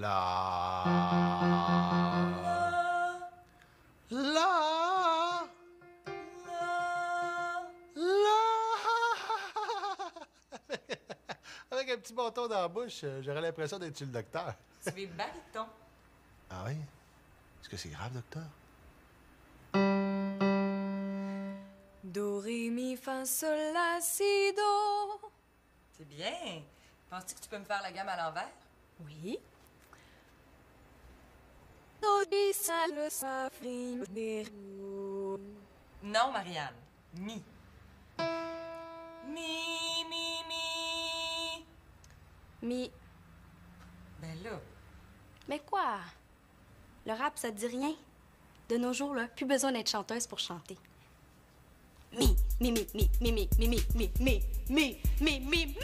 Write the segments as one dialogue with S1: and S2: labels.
S1: La. La. La. Avec un petit bâton dans la bouche, j'aurais l'impression d'être chez le docteur.
S2: Tu es baryton.
S1: Ah oui? Est-ce que c'est grave, docteur?
S3: Do, ré, mi, fa, sol, la, si, do.
S2: C'est bien. Penses-tu que tu peux me faire la gamme à l'envers?
S3: Oui. Do, di, sa, le, fa, fi, mi, do.
S2: Non, Marianne. Mi. Mi, mi, mi.
S4: Mi.
S2: Ben là.
S4: Mais quoi? Le rap, ça te dit rien? De nos jours, là, plus besoin d'être chanteuse pour chanter. Mi, mi, mi, mi, mi, mi, mi, mi, mi, mi, mi, mi, mi, mi!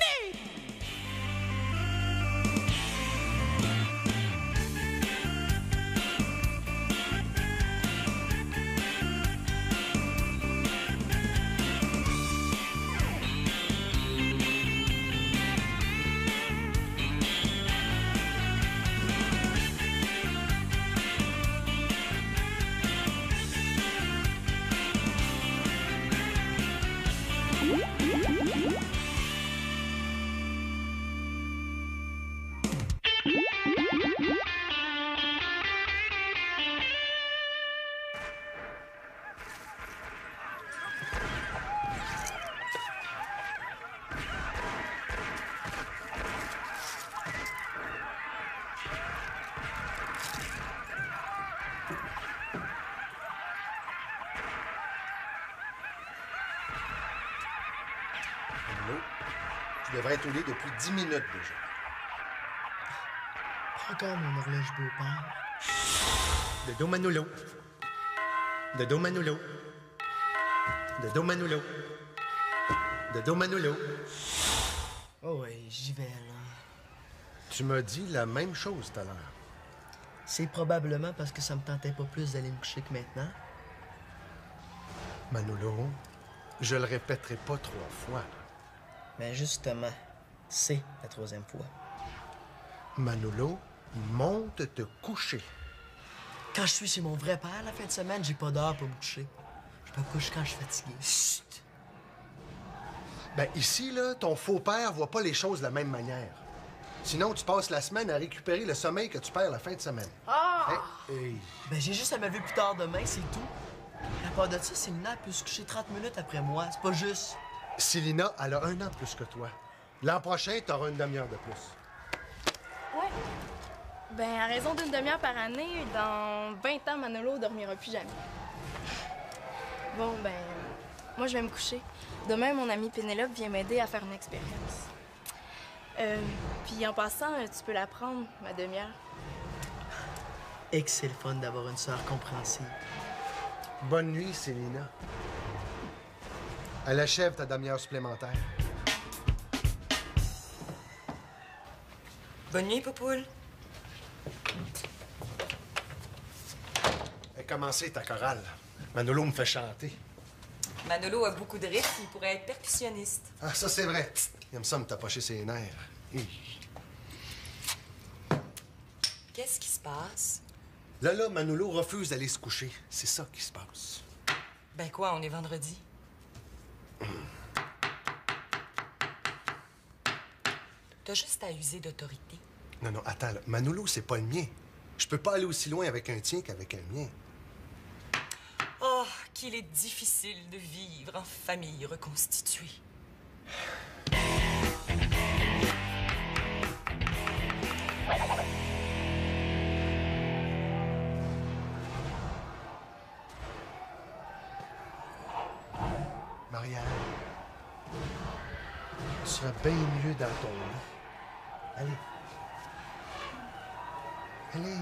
S1: Manolo, tu devrais être au lit depuis 10 minutes déjà.
S5: Encore mon horloge beau-père. Dodo Manolo. Dodo Manolo. Dodo Manolo. Dodo Manolo. Oh ouais, j'y vais, là.
S1: Tu m'as dit la même chose tout à l'heure.
S5: C'est probablement parce que ça me tentait pas plus d'aller me coucher que maintenant.
S1: Manolo, je le répéterai pas 3 fois.
S5: Mais justement, c'est la 3e fois.
S1: Manolo, monte te coucher.
S5: Quand je suis chez mon vrai père la fin de semaine, j'ai pas d'heure pour me coucher. Je me couche quand je suis fatigué. Chut!
S1: Ben ici, là, ton faux père voit pas les choses de la même manière. Sinon, tu passes la semaine à récupérer le sommeil que tu perds la fin de semaine.
S5: Ah!
S1: Hey.
S5: Ben j'ai juste à me lever plus tard demain, c'est tout. À part de ça, Célina peut se coucher 30 minutes après moi. C'est pas juste.
S1: Célina, elle a 1 an de plus que toi. L'an prochain, t'auras une demi-heure de plus.
S6: Ouais. Ben, à raison d'une demi-heure par année, dans 20 ans, Manolo dormira plus jamais. Bon, ben, moi, je vais me coucher. Demain, mon amie Pénélope vient m'aider à faire une expérience. Puis en passant, tu peux la prendre, ma demi-heure.
S5: Et que c'est le fun d'avoir une sœur compréhensive.
S1: Bonne nuit, Célina. Elle achève ta demi-heure supplémentaire.
S2: Bonne nuit, Poupoule.
S1: Elle a commencé ta chorale. Manolo me fait chanter.
S2: Manolo a beaucoup de rythme, il pourrait être percussionniste.
S1: Ah, ça, c'est vrai. Il aime ça me tapocher ses nerfs. Hi.
S2: Qu'est-ce qui se passe?
S1: Là, Manolo refuse d'aller se coucher. C'est ça qui se passe.
S2: Ben quoi, on est vendredi? T'as juste à user d'autorité.
S1: Non, attends, là. Manolo, c'est pas le mien. Je peux pas aller aussi loin avec un tien qu'avec un mien.
S2: Oh, qu'il est difficile de vivre en famille reconstituée.
S1: Marianne, tu seras bien mieux dans ton lit. Allez. Allez.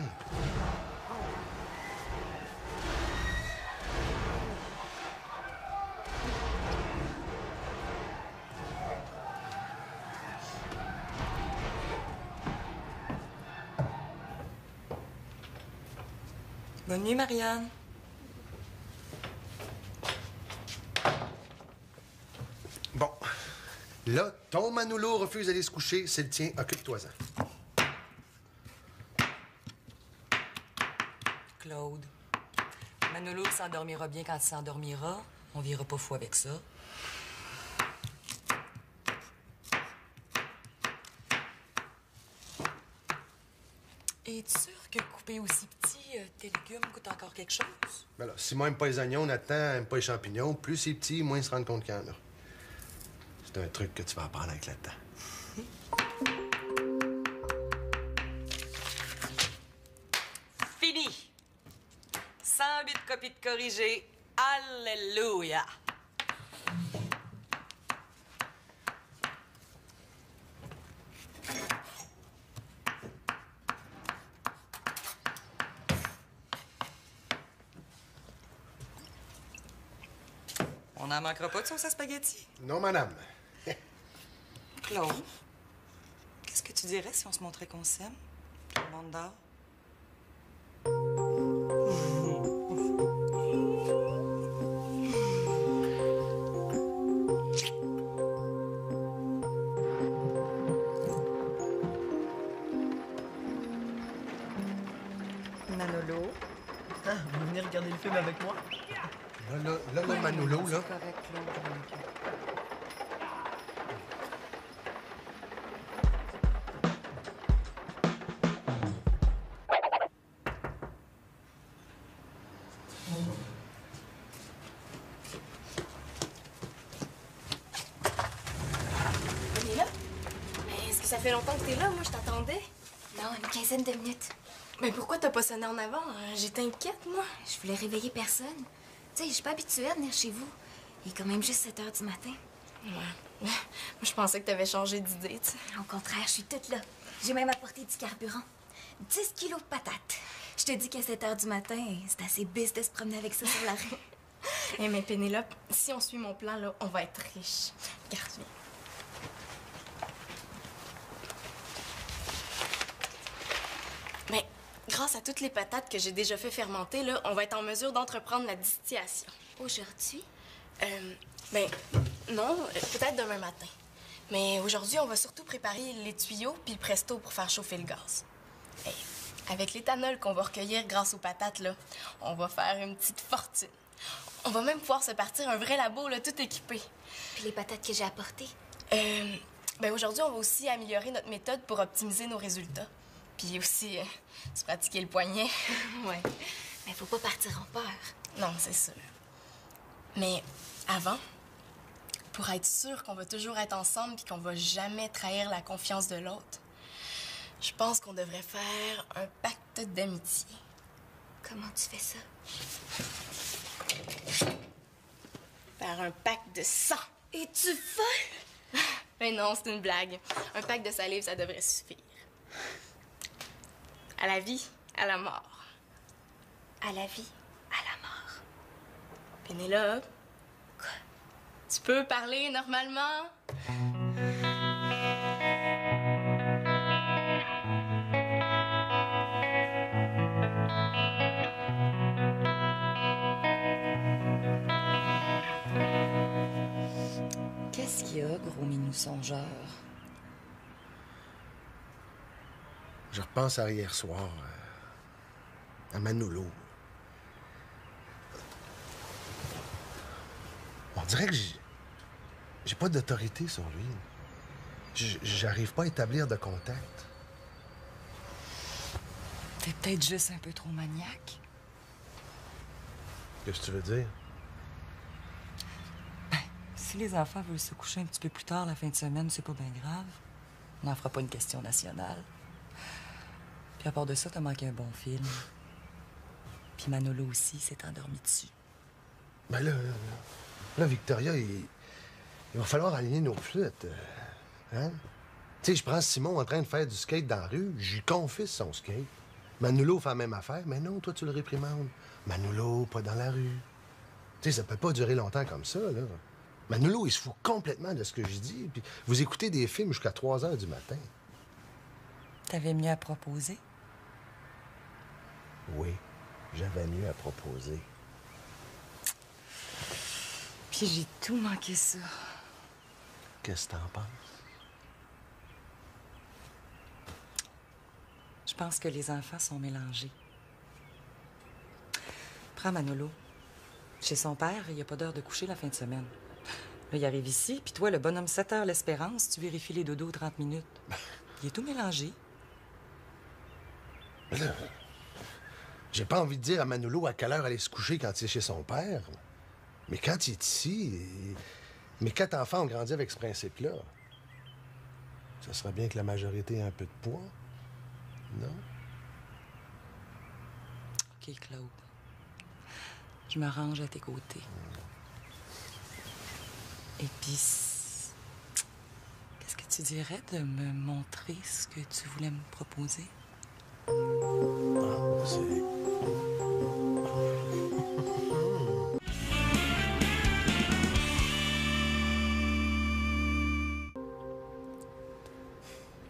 S2: Bonne nuit, Marianne.
S1: Bon. Là, ton Manolo refuse d'aller se coucher. C'est le tien. Occupe-toi-en.
S2: Claude. Manolo s'endormira bien quand il s'endormira. On vira pas fou avec ça. Es-tu sûr que couper aussi petit, tes légumes coûtent encore quelque chose?
S1: Ben là, si moi, j'aime pas les oignons, Nathan aime pas les champignons, plus c'est petit, moins il se rend compte qu'il y en a. C'est un truc que tu vas apprendre avec le temps.
S2: Fini! 108 copies de corrigées. Alléluia! On n'en manquera pas de sauce à spaghetti.
S1: Non, madame.
S2: Claude, qu'est-ce que tu dirais si on se montrait qu'on s'aime? Tout le monde dort. Manolo.
S5: Ah, vous venez regarder le film avec moi?
S1: Là, Manolo, là.
S2: C'est correct, Claude.
S6: Pénélope? Mais est-ce que ça fait longtemps que t'es là? Moi, je t'attendais.
S4: Non, une quinzaine de minutes.
S6: Mais pourquoi t'as pas sonné en avant? J'étais inquiète, moi.
S4: Je voulais réveiller personne. Tu sais, je suis pas habituée à venir chez vous. Il est quand même juste 7 h du matin.
S6: Ouais. Moi, je pensais que t'avais changé d'idée, tu sais.
S4: Au contraire, je suis toute là. J'ai même apporté du carburant. 10 kilos de patates. Je te dis qu'à 7 h du matin, c'est assez bis de se promener avec ça sur la rue.
S6: Eh, mais Pénélope, si on suit mon plan, là, on va être riche. Regarde, viens. Mais grâce à toutes les patates que j'ai déjà fait fermenter, là, on va être en mesure d'entreprendre la distillation.
S4: Aujourd'hui?
S6: Ben, non, peut-être demain matin. Mais aujourd'hui, on va surtout préparer les tuyaux puis le presto pour faire chauffer le gaz. Hey, avec l'éthanol qu'on va recueillir grâce aux patates, là, on va faire une petite fortune. On va même pouvoir se partir un vrai labo, là, tout équipé.
S4: Puis les patates que j'ai apportées?
S6: Ben aujourd'hui, on va aussi améliorer notre méthode pour optimiser nos résultats. Puis aussi, se pratiquer le poignet.
S4: Ouais. Mais faut pas partir en peur.
S6: Non, c'est sûr. Mais avant, pour être sûr qu'on va toujours être ensemble puis qu'on va jamais trahir la confiance de l'autre, je pense qu'on devrait faire un pacte d'amitié.
S4: Comment tu fais ça?
S6: Faire un pacte de sang.
S4: Es-tu folle?
S6: Ben non, c'est une blague. Un pacte de salive, ça devrait suffire. À la vie, à la mort.
S4: À la vie, à la mort.
S6: Pénélope? Quoi? Tu peux parler normalement?
S2: Qu'est-ce qu'il y a, gros minou songeur?
S1: Je repense à hier soir, à Manolo. On dirait que j'ai pas d'autorité sur lui. J'arrive pas à établir de contact.
S2: T'es peut-être juste un peu trop maniaque.
S1: Qu'est-ce que tu veux dire?
S2: Si les enfants veulent se coucher un petit peu plus tard la fin de semaine, c'est pas bien grave. On n'en fera pas une question nationale. Puis à part de ça, t'as manqué un bon film. Puis Manolo aussi s'est endormi dessus.
S1: Ben là, Victoria, il va falloir aligner nos flûtes. Hein? Tu sais, je prends Simon en train de faire du skate dans la rue, j'y confisque son skate. Manolo fait la même affaire, mais non, toi, tu le réprimandes. Manolo, pas dans la rue. Tu sais, ça peut pas durer longtemps comme ça, là. Manolo, il se fout complètement de ce que je dis, puis vous écoutez des films jusqu'à 3 h du matin.
S2: T'avais mieux à proposer?
S1: Oui, j'avais mieux à proposer.
S2: Puis j'ai tout manqué ça.
S1: Qu'est-ce que t'en penses?
S2: Je pense que les enfants sont mélangés. comprends, Manolo. Chez son père, il n'y a pas d'heure de coucher la fin de semaine. Là, il arrive ici, puis toi, le bonhomme 7 heures l'espérance, tu vérifies les dodos 30 minutes. Il est tout mélangé.
S1: Mais là, j'ai pas envie de dire à Manolo à quelle heure aller se coucher quand il est chez son père. Mais quand il est ici, mes 4 enfants ont grandi avec ce principe-là. Ça serait bien que la majorité ait un peu de poids, non?
S2: OK, Claude. Je me range à tes côtés. Et puis, qu'est-ce que tu dirais de me montrer ce que tu voulais me proposer?
S1: Ah, c'est...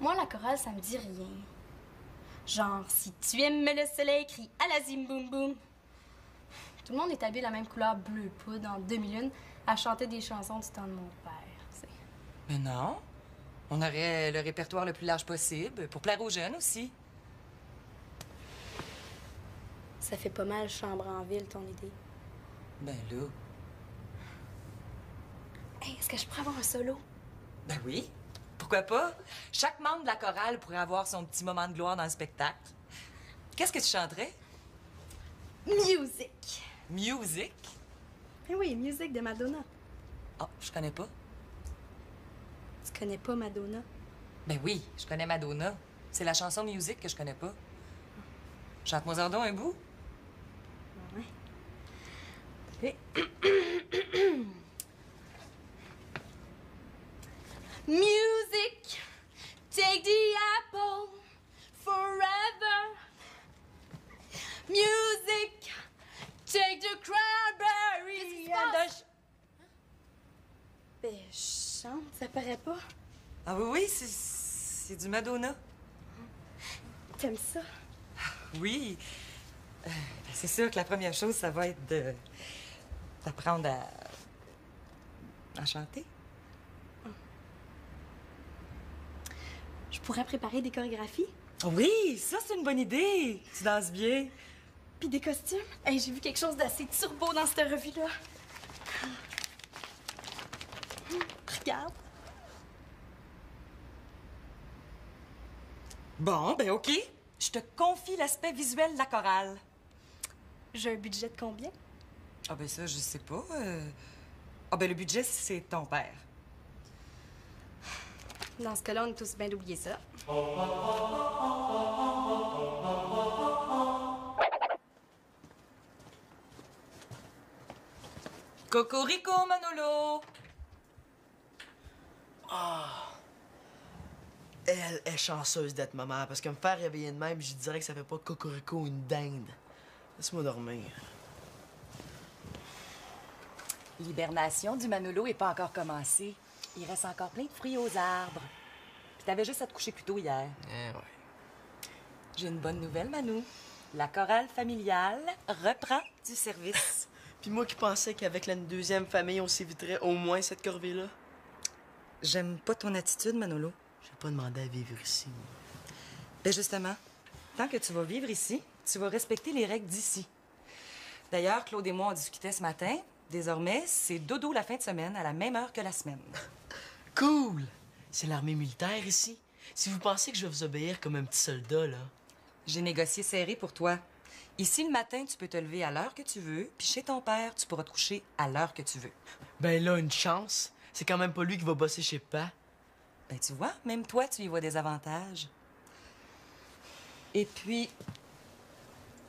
S4: Moi, la chorale, ça me dit rien. Genre, si tu aimes le soleil, crie à la zim boum boum. Tout le monde est habillé de la même couleur bleu poudre en demi-lune à chanter des chansons du temps de mon père, tu sais.
S2: Mais non. On aurait le répertoire le plus large possible, pour plaire aux jeunes aussi.
S4: Ça fait pas mal chambre en ville, ton idée.
S2: Ben là.
S4: Hey, est-ce que je pourrais avoir un solo?
S2: Ben oui. Pourquoi pas? Chaque membre de la chorale pourrait avoir son petit moment de gloire dans le spectacle. Qu'est-ce que tu chanterais?
S4: Music!
S2: Music?
S4: Eh oui, music de Madonna.
S2: Ah, je connais pas.
S4: Tu connais pas Madonna?
S2: Ben oui, je connais Madonna. C'est la chanson Music que je connais pas. Chante-moi en donc un bout.
S4: Ouais. Music, take the apple forever. Music, take the cranberry and the... Ben, je chante, ça paraît pas.
S2: Ah oui, oui, c'est du Madonna.
S4: T'aimes ça?
S2: Oui. C'est sûr que la première chose, ça va être d'apprendre à chanter.
S4: Je pourrais préparer des chorégraphies.
S2: Oui, ça, c'est une bonne idée. Tu danses bien.
S4: Puis des costumes. Hey, j'ai vu quelque chose d'assez turbo dans cette revue-là. Regarde.
S2: Bon, ben OK. Je te confie l'aspect visuel de la chorale.
S4: J'ai un budget de combien?
S2: Ah ben ça, je sais pas. Ah ben le budget, c'est ton père.
S4: Dans ce cas-là, on est tous bien d'oublier ça.
S2: Cocorico, Manolo!
S5: Elle est chanceuse d'être maman, parce que me faire réveiller de même, je dirais que ça fait pas cocorico une dinde. Laisse-moi dormir.
S2: L'hibernation du Manolo est pas encore commencée. Il reste encore plein de fruits aux arbres. Puis t'avais juste à te coucher plus tôt hier.
S5: Eh ouais.
S2: J'ai une bonne nouvelle, Manu. La chorale familiale reprend du service.
S5: Puis moi qui pensais qu'avec la deuxième famille, on s'éviterait au moins cette corvée-là.
S2: J'aime pas ton attitude, Manolo.
S5: Je vais pas demander à vivre ici.
S2: Ben justement, tant que tu vas vivre ici, tu vas respecter les règles d'ici. D'ailleurs, Claude et moi, on discutait ce matin. Désormais, c'est dodo la fin de semaine à la même heure que la semaine.
S5: Cool! C'est l'armée militaire ici. Si vous pensez que je vais vous obéir comme un petit soldat, là...
S2: J'ai négocié serré pour toi. Ici, le matin, tu peux te lever à l'heure que tu veux, puis chez ton père, tu pourras te coucher à l'heure que tu veux.
S5: Ben là, une chance. C'est quand même pas lui qui va bosser chez Pa.
S2: Ben tu vois, même toi, tu y vois des avantages. Et puis,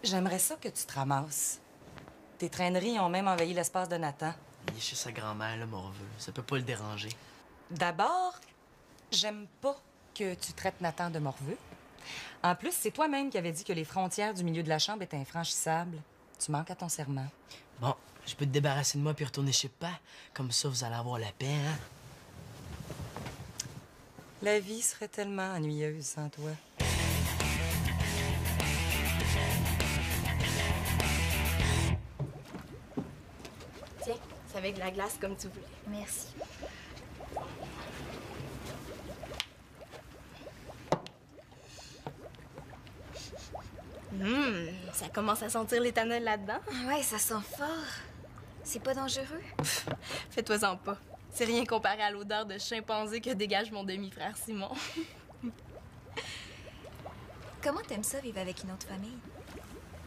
S2: j'aimerais ça que tu te ramasses. Tes traîneries ont même envahi l'espace de Nathan.
S5: Il est chez sa grand-mère, là, morveux. Ça peut pas le déranger.
S2: D'abord, j'aime pas que tu traites Nathan de morveux. En plus, c'est toi-même qui avais dit que les frontières du milieu de la chambre étaient infranchissables. Tu manques à ton serment.
S5: Bon, je peux te débarrasser de moi puis retourner chez Pa. Comme ça, vous allez avoir la paix, hein?
S2: La vie serait tellement ennuyeuse sans toi.
S4: Tiens, c'est avec de la glace comme tu voulais.
S6: Merci. Ça commence à sentir l'éthanol là-dedans.
S4: Ouais, ça sent fort. C'est pas dangereux?
S6: Fais-toi-en pas. C'est rien comparé à l'odeur de chimpanzé que dégage mon demi-frère Simon.
S4: Comment t'aimes ça, vivre avec une autre famille?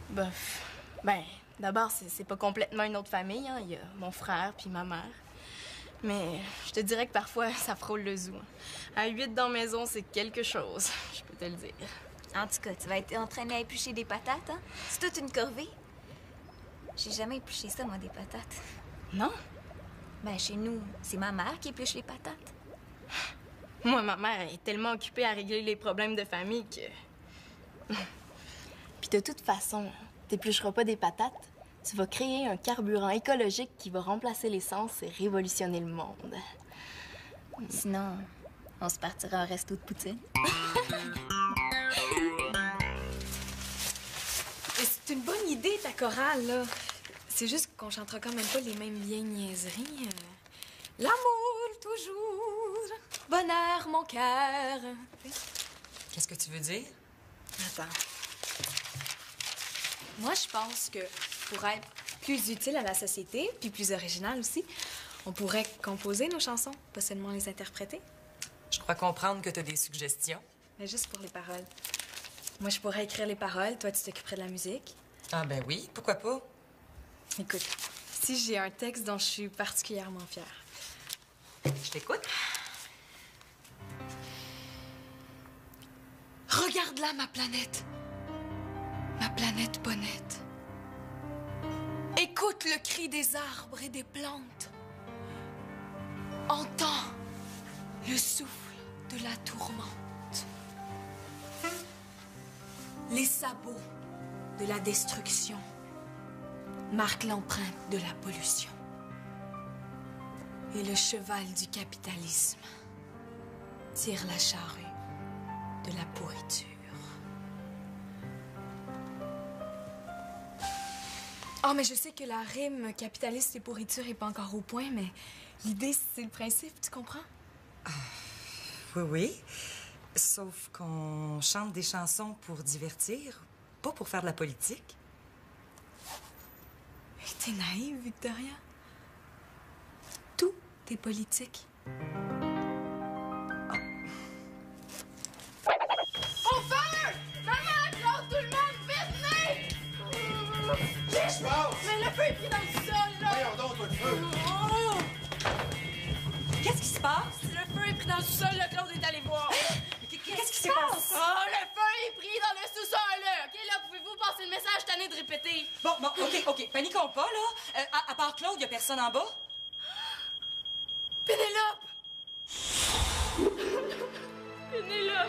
S6: Bof. Ben, d'abord, c'est pas complètement une autre famille, hein. Il y a mon frère puis ma mère. Mais je te dirais que parfois, ça frôle le zoo. À 8 dans la maison, c'est quelque chose, je peux te le dire.
S4: En tout cas, tu vas être entraîné à éplucher des patates, hein? C'est toute une corvée. J'ai jamais épluché ça, moi, des patates.
S6: Non?
S4: Ben, chez nous, c'est ma mère qui épluche les patates.
S6: Moi, ma mère est tellement occupée à régler les problèmes de famille que... Puis de toute façon, t'éplucheras pas des patates. Tu vas créer un carburant écologique qui va remplacer l'essence et révolutionner le monde.
S4: Sinon, on se partira en resto de poutine.
S3: C'est une bonne idée, ta chorale, là. C'est juste qu'on chantera quand même pas les mêmes vieilles niaiseries. L'amour, toujours. Bonheur, mon cœur.
S2: Qu'est-ce que tu veux dire?
S3: Attends. Moi, je pense que pour être plus utile à la société, puis plus original aussi, on pourrait composer nos chansons, pas seulement les interpréter.
S2: Je crois comprendre que tu as des suggestions.
S3: Mais juste pour les paroles. Moi, je pourrais écrire les paroles, toi, tu t'occuperais de la musique.
S2: Ah ben oui, pourquoi pas?
S3: Écoute, si j'ai un texte dont je suis particulièrement fière.
S2: Je t'écoute.
S3: Regarde là, ma planète. Ma planète bonnette. Écoute le cri des arbres et des plantes. Entends le souffle de la tourmente. Les sabots de la destruction marquent l'empreinte de la pollution. Et le cheval du capitalisme tire la charrue de la pourriture. Oh, mais je sais que la rime capitaliste et pourriture est pas encore au point, mais l'idée, c'est le principe, tu comprends?
S2: Oui, oui. Sauf qu'on chante des chansons pour divertir, pas pour faire de la politique.
S3: Mais t'es naïve, Victoria. Tout est politique.
S6: Au feu! Maman, Claude, tout le monde, vite, venez!
S1: Qu'est-ce qui se passe?
S6: Mais le feu est pris dans le sol, là!
S1: Voyons donc, toi, le feu!
S6: Oh!
S2: Qu'est-ce qui se passe?
S6: Le feu est pris dans le sous-sol, là, Claude est allé voir.
S2: Qu'est-ce qui se passe?
S6: Oh, le feu est pris dans le sous-sol, là! OK, là, pouvez-vous passer le message, tanné de répéter?
S2: Bon, OK. Paniquons pas, là. À part Claude, y a personne en bas?
S6: Pénélope! Pénélope!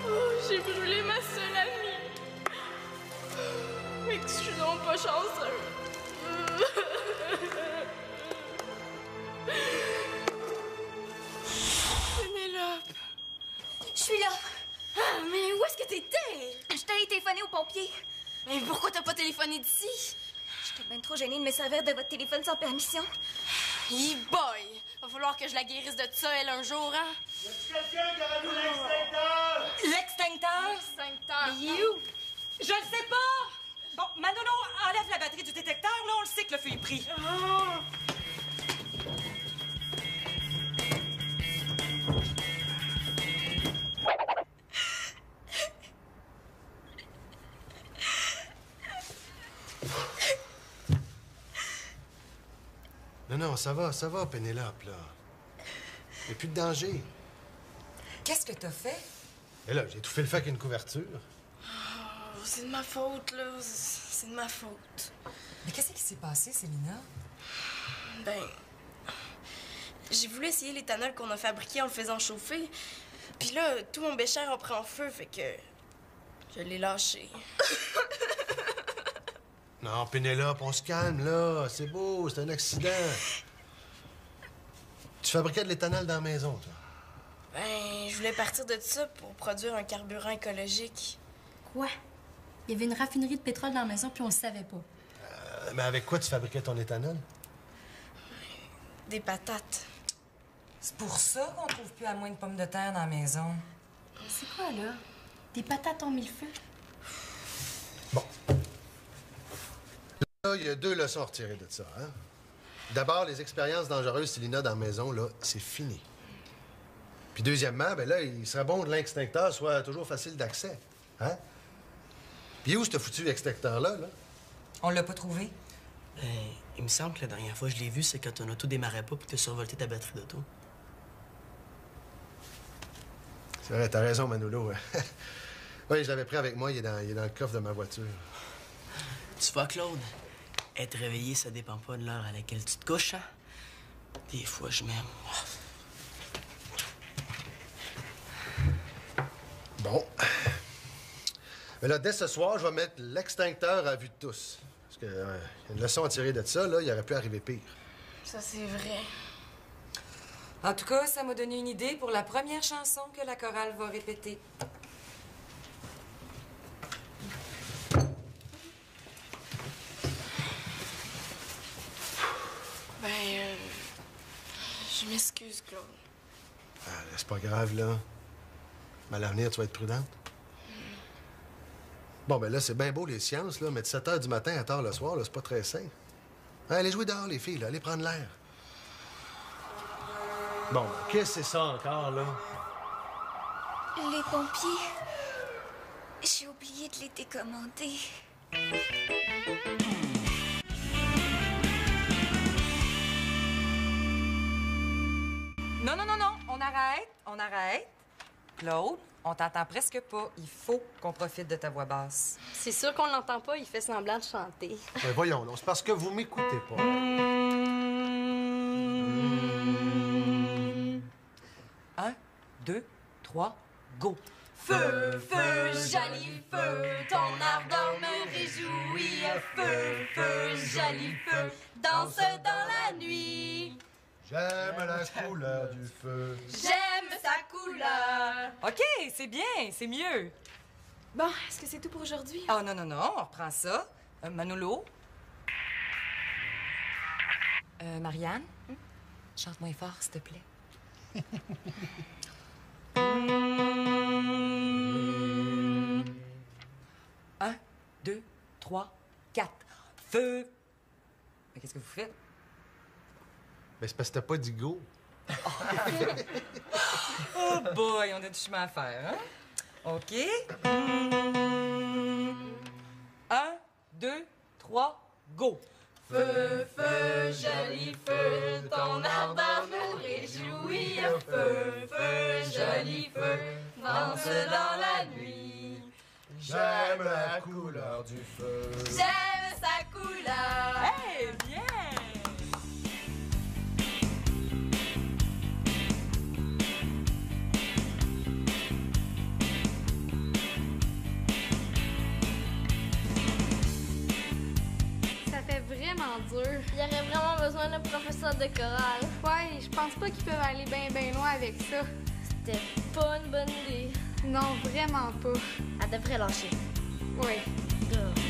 S6: Oh, j'ai brûlé ma seule amie. Mais que je suis donc pas chanceuse. Pénélope!
S4: Je suis là.
S6: Ah, mais où est-ce que t'étais?
S4: Je t'ai téléphoné aux pompiers.
S6: Mais pourquoi t'as pas téléphoné d'ici?
S4: J'étais bien trop gênée de me servir de votre téléphone sans permission.
S6: Hey boy! Va falloir que je la guérisse de ça, elle, un jour, hein?
S1: Y a-tu quelqu'un qui aura vu l'extincteur?
S2: L'extincteur?
S6: Extincteur.
S2: Il est où? Je le sais pas! Bon, Manolo, enlève la batterie du détecteur, là, on le sait que le feu est pris.
S1: Non, ça va, Pénélope, là. Y'a plus de danger.
S2: Qu'est-ce que t'as fait?
S1: Et là, j'ai tout fait le fait avec une couverture.
S6: Oh, c'est de ma faute, là. C'est de ma faute.
S2: Mais qu'est-ce qui s'est passé, Célina?
S6: Ben... J'ai voulu essayer l'éthanol qu'on a fabriqué en le faisant chauffer. Puis là, tout mon bécher a pris en feu, fait que... Je l'ai lâché.
S1: Non, Pénélope, on se calme, là. C'est beau, c'est un accident. Tu fabriquais de l'éthanol dans la maison, toi.
S6: Ben, je voulais partir de ça pour produire un carburant écologique.
S7: Quoi? Il y avait une raffinerie de pétrole dans la maison, puis on le savait pas.
S1: Mais avec quoi tu fabriquais ton éthanol?
S6: Des patates.
S2: C'est pour ça qu'on trouve plus à moins de pommes de terre dans la maison.
S7: C'est quoi, là? Des patates en mille feux?
S1: Bon, Là, il y a 2 leçons à retirer de ça, hein? D'abord, les expériences dangereuses, Célina, dans la maison, là, c'est fini. Puis deuxièmement, ben là, il serait bon que l'extincteur soit toujours facile d'accès, hein? Puis où ce foutu extincteur-là, là?
S2: On l'a pas trouvé.
S5: Ben, il me semble que la dernière fois que je l'ai vu, c'est quand ton auto démarrait pas puis que t'as survolté ta batterie d'auto.
S1: C'est vrai, t'as raison, Manolo. Oui, je l'avais pris avec moi, il est dans le coffre de ma voiture.
S5: Tu vois, Claude, être réveillé, ça dépend pas de l'heure à laquelle tu te couches, hein? Des fois, je m'aime.
S1: Bon. Mais là, dès ce soir, je vais mettre l'extincteur à vue de tous. Parce que, y a une leçon à tirer de ça, là, il aurait pu arriver pire.
S6: Ça, c'est vrai.
S2: En tout cas, ça m'a donné une idée pour la première chanson que la chorale va répéter.
S6: Ben, je m'excuse, Claude.
S1: Ah, c'est pas grave, là. Mais à l'avenir, tu vas être prudente. Bon, ben là, c'est bien beau, les sciences, là, mais de 7 h du matin à tard le soir, là, c'est pas très sain. Hein, allez jouer dehors, les filles, là. Allez prendre l'air. Bon, qu'est-ce que c'est ça encore, là?
S8: Les pompiers. J'ai oublié de les décommander.
S2: Non, non, non, non. On arrête. On arrête. Claude, on t'entend presque pas. Il faut qu'on profite de ta voix basse.
S4: C'est sûr qu'on l'entend pas, il fait semblant de chanter.
S1: Ben, voyons, non, c'est parce que vous m'écoutez pas.
S2: 1, 2, 3, go.
S8: Feu, feu, joli feu, ton ardeur me réjouit. Feu, feu, joli feu, danse dans la nuit.
S1: J'aime la couleur du feu.
S8: J'aime sa couleur.
S2: OK, c'est bien, c'est mieux.
S3: Bon, est-ce que c'est tout pour aujourd'hui?
S2: Oh non, non, non, on reprend ça. Manolo? Marianne? Chante moins fort, s'il te plaît. 1, 2, 3, 4. Feu! Mais qu'est-ce que vous faites?
S1: Ben, c'est parce que t'as pas dit go.
S2: Oh boy, on a du chemin à faire, hein? OK. 1, 2, 3, go!
S8: Feu, feu, joli feu, ton ardeur nous réjouit. Feu, feu, joli feu, danse dans la nuit.
S1: J'aime la couleur du feu.
S8: J'aime sa couleur.
S2: Hey, bien!
S4: Ça fait vraiment dur.
S6: Il y aurait vraiment besoin d'un professeur de chorale.
S4: Ouais, je pense pas qu'ils peuvent aller bien loin avec ça.
S6: C'était pas une bonne idée.
S4: Non, vraiment pas.
S6: Elle devrait lâcher.
S4: Ouais.
S6: Duh.